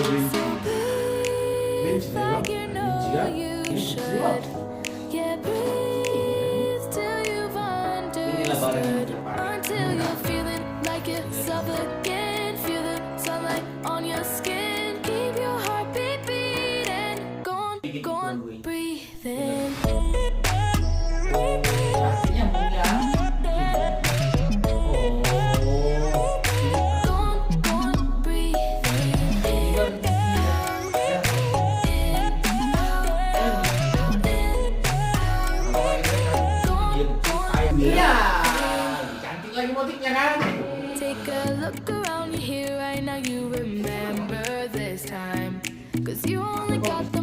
breathe like you know you should. Yeah, breathe till you've understood. Until you're feeling like yourself again. Feel the sunlight on your skin. Keep your heartbeat beating. Go on, breathe in. Iya, cantik lagi motifnya kan? Take a look around you here right now. You remember this time, 'cause you only got the